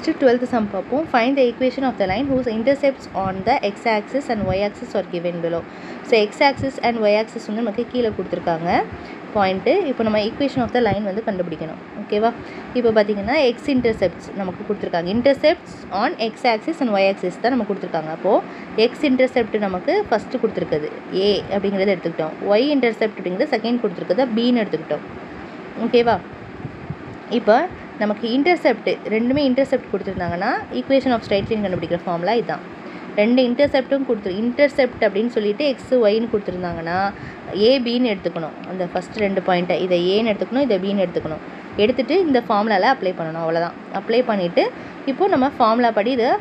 Next 12th sum பார்ப்போம். Find the equation of the line whose intercepts on the x axis and y axis are given below. So x axis and y axis வந்து நமக்கு கீழே கொடுத்துருக்காங்க point. இப்போ நம்ம equation of the line வந்து கண்டுபிடிக்கணும். ஓகேவா? இப்போ பார்த்தீங்கன்னா எக்ஸ் இன்டர்செப்ட்ஸ் நமக்கு கொடுத்துருக்காங்க. Intercepts on x axis and y axis தான் நமக்கு கொடுத்துருக்காங்க. அப்போது எக்ஸ் இன்டர்செப்ட் நமக்கு ஃபஸ்ட்டு கொடுத்துருக்குது ஏ அப்படிங்கிறத எடுத்துக்கிட்டோம். ஒய் இன்டர்செப்ட் அப்படிங்கிறது செகண்ட் கொடுத்துருக்குது பின்னு எடுத்துக்கிட்டோம். ஓகேவா? இப்போ நமக்கு இன்டர்செப்ட் ரெண்டுமே இன்டர்செப்ட் கொடுத்துருந்தாங்கன்னா ஈக்குவேஷன் ஆஃப் ஸ்ட்ரைட் லைன் கண்டுபிடிக்கிற ஃபார்முலா இதுதான். ரெண்டு இன்டர்செப்ட்டும் இன்டர்செப்ட் அப்படின்னு சொல்லிட்டு எக்ஸ் ஒய்ன்னு கொடுத்துருந்தாங்கன்னா ஏபின்னு எடுத்துக்கணும். அந்த ஃபஸ்ட்டு ரெண்டு பாயிண்ட்டை இதை ஏன்னு எடுத்துக்கணும், இதை பின்னு எடுத்துக்கணும். எடுத்துகிட்டு இந்த ஃபார்முலாவில் அப்ளை பண்ணணும். அவ்வளோதான். அப்ளை பண்ணிவிட்டு இப்போது நம்ம ஃபார்முலா படி இதை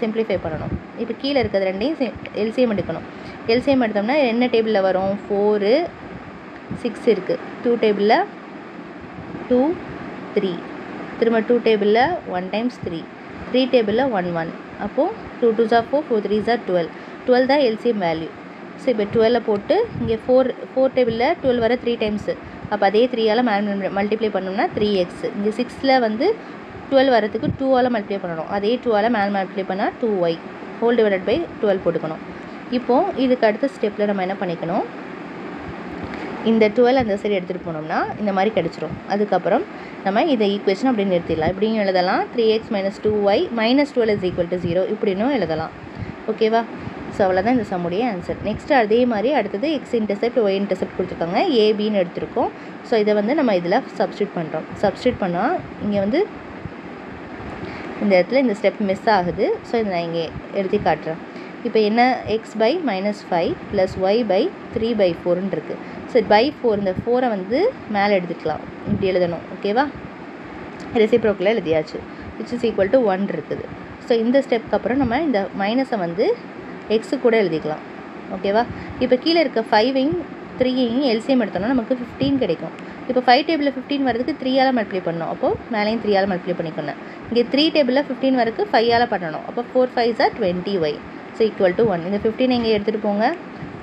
சிம்ப்ளிஃபை பண்ணணும். இப்போ கீழே இருக்கிறது ரெண்டையும் எல்சிஎம் எடுக்கணும். எல்சிஎம் எடுத்தோம்னா என்ன டேபிளில் வரும்? 4 6 இருக்குது. 2 டேபிளில் 2 3, திரும்ப 2 டேபிளில் 1 டைம்ஸ் 3, 3 டேபிளில் 1 1. அப்போது 2 2s are 4, 4 3s are 12. 12 தான் எல்சிஎம் வேல்யூ. ஸோ இப்போ 12 போட்டு இங்கே 4 டேபிளில் 12 வர 3 டைம்ஸு. அப்போ அதே 3ஆல் மல்டிப்ளை பண்ணோம்னா 3x. இங்கே 6ல் வந்து 12 வரதுக்கு 2ஆல் மல்டிப்ளை பண்ணணும். அதே 2ஆல் மேலே மல்டிப்ளை பண்ணால் 2y ஹோல் டிவைடட் பை 12 போட்டுக்கணும். இப்போது இதுக்கு அடுத்த ஸ்டெப்பில் நம்ம என்ன பண்ணிக்கணும்? இந்த 12 அந்த சைடு எடுத்துகிட்டு போனோம்னா இந்த மாதிரி கிடச்சிரும். அதுக்கப்புறம் நம்ம இதை ஈக்குவேஷன் அப்படின்னு நிறுத்திடலாம். இப்படியும் எழுதலாம். 3x - 2y - 12 = 0 இப்படின்னும் எழுதலாம். ஓகேவா? ஸோ அவ்வளோதான் இந்த சம்முடைய ஆன்சர். நெக்ஸ்ட் அதே மாதிரி அடுத்தது எக்ஸ் இன்டர்செப்ட் ஒய் இன்டர்செப்ட் கொடுத்துருக்காங்க. ஏபின்னு எடுத்திருக்கோம். ஸோ இதை வந்து நம்ம இதில் சப்ஸ்டியூட் பண்ணுறோம். சப்ஸ்டியூட் பண்ணால் இங்கே வந்து இந்த இடத்துல இந்த ஸ்டெப் மிஸ் ஆகுது. ஸோ இதை நான் இங்கே எழுதி காட்டுறேன். இப்போ என்ன x/-5 + y/3/4ன்னு இருக்குது. ஸோ by4 இந்த 4 வந்து மேலே எடுத்துக்கலாம். இப்படி எழுதணும். ஓகேவா? ரெசிப்ரோக்கில் எழுதியாச்சு. which is equal to 1 இருக்குது. ஸோ இந்த ஸ்டெப்க்கு அப்புறம் நம்ம இந்த மைனஸை வந்து எக்ஸு கூட எழுதிக்கலாம். ஓகேவா? இப்போ கீழே இருக்க 5ஐயும் 3ஐயும் எல்சிஎம் எடுத்தோம்னா நமக்கு 15 கிடைக்கும். இப்போ 5 டேபிளில் 15 வரதுக்கு 3ஆல் மல்டிப்ளை பண்ணணும். அப்போது மேலேயும் 3ஆல் மல்டிப்ளை பண்ணிக்கணும். இங்கே 3 டேபிளில் 15 வரதுக்கு 5ஆல் பண்ணணும். அப்போ 4 5s are 20y. ஸோ = 1. இந்த 15 இங்கே எடுத்துகிட்டு போங்க.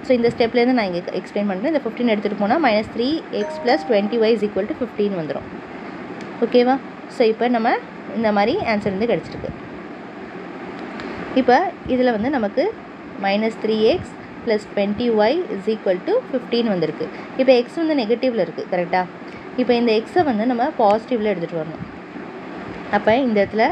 ஸோ இந்த ஸ்டெப்லேருந்து நான் இங்கே எக்ஸ்பிளைன் பண்ணுறேன். இந்த 15 எடுத்துகிட்டு போனால் -3x + 20y = 15 வந்துடும். ஓகேவா? ஸோ இப்போ நம்ம இந்த மாதிரி ஆன்சர் வந்து கிடச்சிருக்கு. இப்போ இதில் வந்து நமக்கு -3x + 20y = 15 வந்திருக்கு. இப்போ எக்ஸ் வந்து நெகட்டிவில் இருக்குது. கரெக்டாக? இப்போ இந்த எக்ஸை வந்து நம்ம பாசிட்டிவில் எடுத்துகிட்டு வரணும். அப்போ இந்த இடத்துல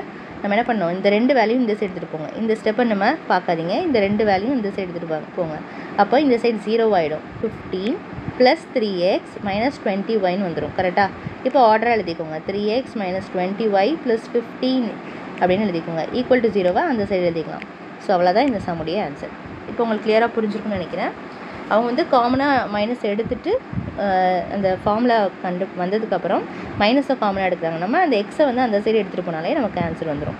நம்ம என்ன பண்ணோம்? இந்த ரெண்டு வேல்யூ இந்த சைடு எடுத்துகிட்டு போங்க. இந்த ஸ்டெப்பை நம்ம பார்க்காதீங்க. இந்த ரெண்டு வேல்யூ இந்த சைடு எடுத்துகிட்டு போங்க. அப்போ இந்த சைடு 0 ஆகிடும். 15 + 3x - 20yன்னு வந்துடும். கரெக்டாக? இப்போ ஆர்டராக எழுதிக்கோங்க. 3x - 20y + 15 அப்படின்னு எழுதிக்கோங்க. = 0 அந்த சைடு எழுதிக்கலாம். ஸோ அவ்வளோதான் இந்த சம்முடைய ஆன்சர். இப்போ உங்களுக்கு கிளியராக புரிஞ்சிருக்குன்னு நினைக்கிறேன். அவங்க வந்து காமனாக மைனஸ் எடுத்துகிட்டு அந்த ஃபார்முலா வந்ததுக்கப்புறம் மைனஸை காமனாக எடுக்கிறாங்க. நம்ம அந்த எக்ஸை வந்து அந்த சைடு எடுத்துகிட்டு போனாலே நமக்கு ஆன்சர் வந்துடும்.